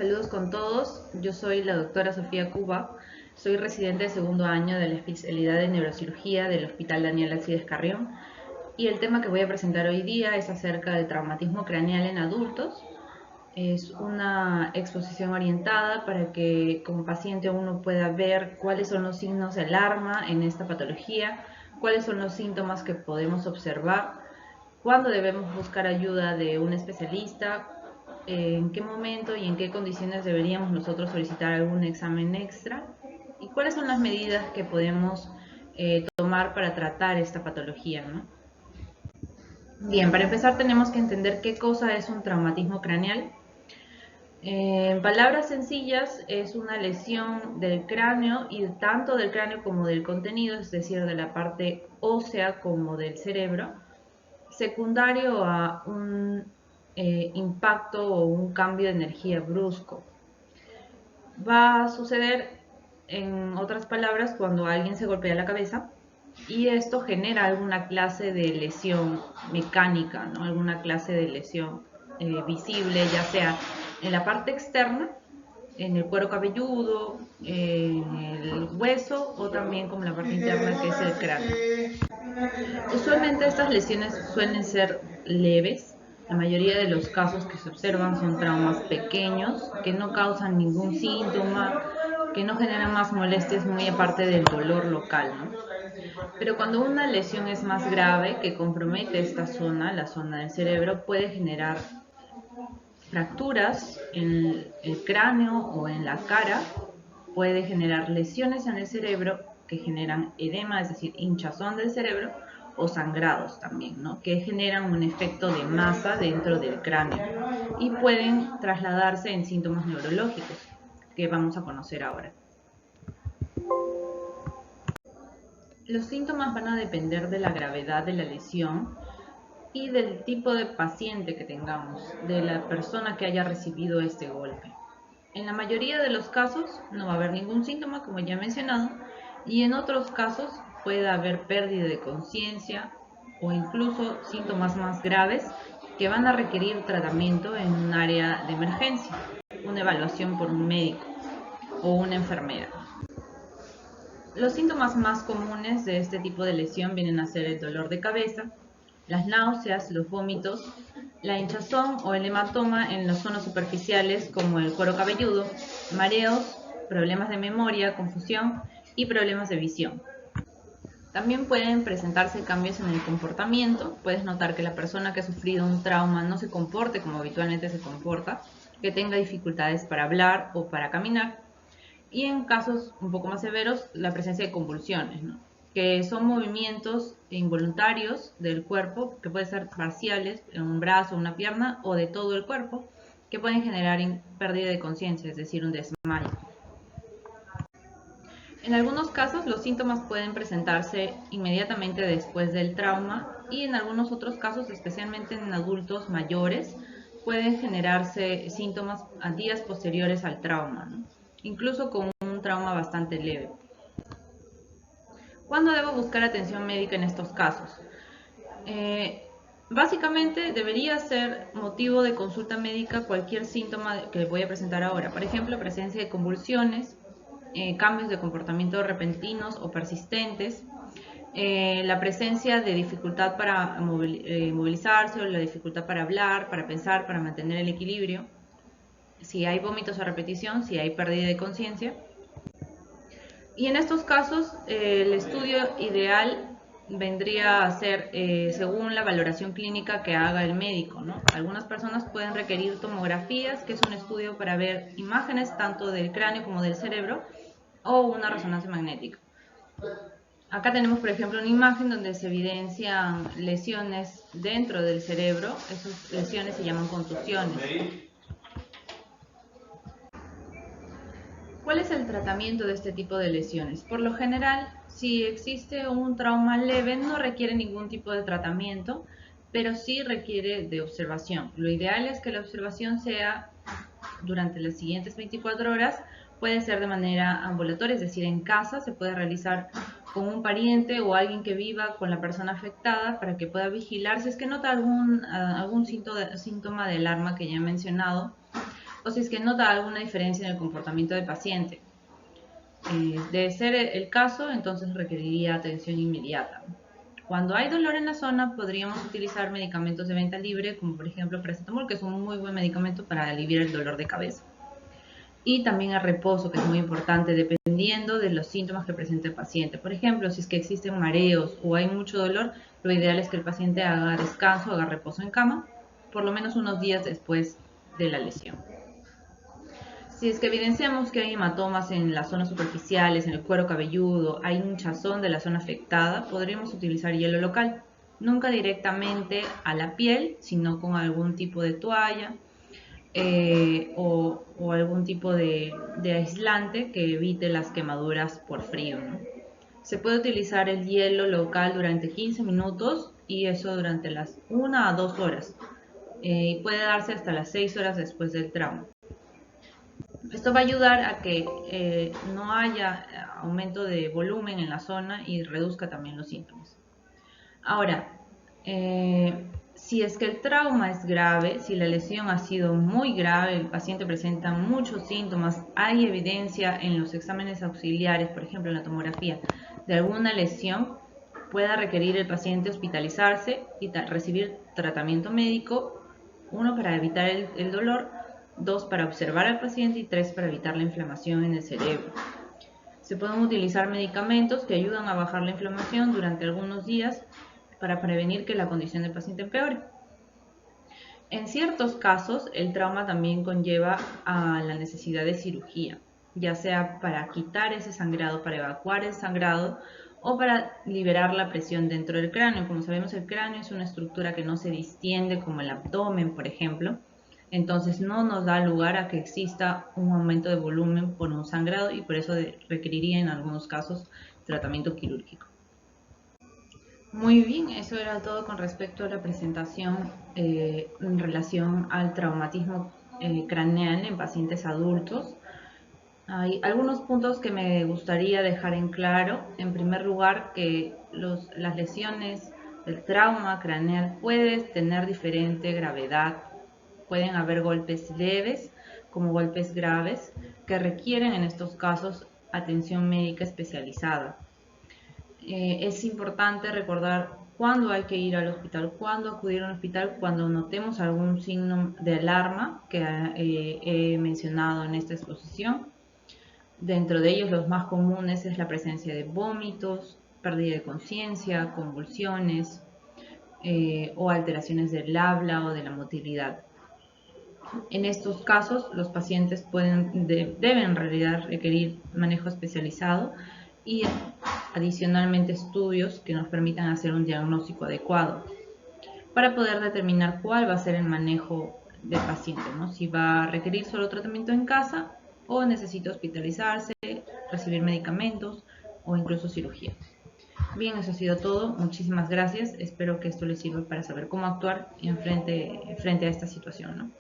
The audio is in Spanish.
Saludos con todos, yo soy la doctora Sofía Cuba, soy residente de segundo año de la especialidad de neurocirugía del Hospital Daniel Alcides Carrión y el tema que voy a presentar hoy día es acerca del traumatismo craneal en adultos. Es una exposición orientada para que como paciente uno pueda ver cuáles son los signos de alarma en esta patología, cuáles son los síntomas que podemos observar, cuándo debemos buscar ayuda de un especialista, en qué momento y en qué condiciones deberíamos nosotros solicitar algún examen extra y cuáles son las medidas que podemos tomar para tratar esta patología, ¿no? Bien, para empezar tenemos que entender qué cosa es un traumatismo craneal. En palabras sencillas, es una lesión del cráneo y tanto del cráneo como del contenido, es decir, de la parte ósea como del cerebro, secundario a un impacto o un cambio de energía brusco. Va a suceder, en otras palabras, cuando alguien se golpea la cabeza y esto genera alguna clase de lesión mecánica, ¿no? Alguna clase de lesión visible, ya sea en la parte externa, en el cuero cabelludo, en el hueso o también como la parte interna que es el cráneo. Usualmente estas lesiones suelen ser leves. La mayoría de los casos que se observan son traumas pequeños que no causan ningún síntoma, que no generan más molestias muy aparte del dolor local, ¿no? Pero cuando una lesión es más grave que compromete esta zona, la zona del cerebro, puede generar fracturas en el cráneo o en la cara, puede generar lesiones en el cerebro que generan edema, es decir, hinchazón del cerebro, o sangrados también, ¿no? Que generan un efecto de masa dentro del cráneo y pueden trasladarse en síntomas neurológicos que vamos a conocer ahora. Los síntomas van a depender de la gravedad de la lesión y del tipo de paciente que tengamos, de la persona que haya recibido este golpe. En la mayoría de los casos no va a haber ningún síntoma, como ya he mencionado, y en otros casos puede haber pérdida de conciencia o incluso síntomas más graves que van a requerir tratamiento en un área de emergencia, una evaluación por un médico o una enfermera. Los síntomas más comunes de este tipo de lesión vienen a ser el dolor de cabeza, las náuseas, los vómitos, la hinchazón o el hematoma en las zonas superficiales como el cuero cabelludo, mareos, problemas de memoria, confusión y problemas de visión. También pueden presentarse cambios en el comportamiento. Puedes notar que la persona que ha sufrido un trauma no se comporte como habitualmente se comporta, que tenga dificultades para hablar o para caminar. Y en casos un poco más severos, la presencia de convulsiones, ¿no? Que son movimientos involuntarios del cuerpo, que pueden ser parciales en un brazo, una pierna o de todo el cuerpo, que pueden generar pérdida de conciencia, es decir, un desmayo. En algunos casos los síntomas pueden presentarse inmediatamente después del trauma y en algunos otros casos, especialmente en adultos mayores, pueden generarse síntomas a días posteriores al trauma, ¿no? Incluso con un trauma bastante leve. ¿Cuándo debo buscar atención médica en estos casos? Básicamente debería ser motivo de consulta médica cualquier síntoma que les voy a presentar ahora. Por ejemplo, presencia de convulsiones, cambios de comportamiento repentinos o persistentes, la presencia de dificultad para movilizarse o la dificultad para hablar, para pensar, para mantener el equilibrio, si hay vómitos a repetición, si hay pérdida de conciencia. Y en estos casos, el estudio ideal vendría a ser según la valoración clínica que haga el médico, ¿no? Algunas personas pueden requerir tomografías, que es un estudio para ver imágenes tanto del cráneo como del cerebro, o una resonancia magnética. Acá tenemos, por ejemplo, una imagen donde se evidencian lesiones dentro del cerebro. Esas lesiones se llaman contusiones. ¿Cuál es el tratamiento de este tipo de lesiones? Por lo general, si existe un trauma leve, no requiere ningún tipo de tratamiento, pero sí requiere de observación. Lo ideal es que la observación sea durante las siguientes 24 horas. Puede ser de manera ambulatoria, es decir, en casa se puede realizar con un pariente o alguien que viva con la persona afectada para que pueda vigilar si es que nota algún síntoma de alarma que ya he mencionado. o si es que nota alguna diferencia en el comportamiento del paciente. De ser el caso, entonces requeriría atención inmediata. Cuando hay dolor en la zona, podríamos utilizar medicamentos de venta libre, como por ejemplo paracetamol, que es un muy buen medicamento para aliviar el dolor de cabeza. Y también el reposo, que es muy importante, dependiendo de los síntomas que presente el paciente. Por ejemplo, si es que existen mareos o hay mucho dolor, lo ideal es que el paciente haga descanso, haga reposo en cama, por lo menos unos días después de la lesión. Si es que evidenciamos que hay hematomas en las zonas superficiales, en el cuero cabelludo, hay hinchazón de la zona afectada, podríamos utilizar hielo local. Nunca directamente a la piel, sino con algún tipo de toalla o algún tipo de aislante que evite las quemaduras por frío, ¿no? Se puede utilizar el hielo local durante 15 minutos y eso durante las 1 a 2 horas. Y puede darse hasta las 6 horas después del trauma. Esto va a ayudar a que no haya aumento de volumen en la zona y reduzca también los síntomas. Ahora, si es que el trauma es grave, si la lesión ha sido muy grave, el paciente presenta muchos síntomas, hay evidencia en los exámenes auxiliares, por ejemplo en la tomografía, de alguna lesión, pueda requerir el paciente hospitalizarse y recibir tratamiento médico, uno para evitar el dolor, dos para observar al paciente y tres para evitar la inflamación en el cerebro. Se pueden utilizar medicamentos que ayudan a bajar la inflamación durante algunos días para prevenir que la condición del paciente empeore. En ciertos casos, el trauma también conlleva a la necesidad de cirugía, ya sea para quitar ese sangrado, para evacuar el sangrado o para liberar la presión dentro del cráneo. Como sabemos, el cráneo es una estructura que no se distiende como el abdomen, por ejemplo. Entonces no nos da lugar a que exista un aumento de volumen por un sangrado y por eso requeriría en algunos casos tratamiento quirúrgico. Muy bien, eso era todo con respecto a la presentación en relación al traumatismo craneal en pacientes adultos. Hay algunos puntos que me gustaría dejar en claro. En primer lugar, que las lesiones del trauma craneal pueden tener diferente gravedad. Pueden haber golpes leves como golpes graves que requieren en estos casos atención médica especializada. Es importante recordar cuándo hay que ir al hospital, cuándo acudir al hospital, cuando notemos algún signo de alarma que he mencionado en esta exposición. Dentro de ellos los más comunes es la presencia de vómitos, pérdida de conciencia, convulsiones o alteraciones del habla o de la motilidad. En estos casos, los pacientes deben en realidad requerir manejo especializado y adicionalmente estudios que nos permitan hacer un diagnóstico adecuado para poder determinar cuál va a ser el manejo del paciente, ¿no? Si va a requerir solo tratamiento en casa o necesita hospitalizarse, recibir medicamentos o incluso cirugía. Bien, eso ha sido todo. Muchísimas gracias. Espero que esto les sirva para saber cómo actuar frente a esta situación, ¿no?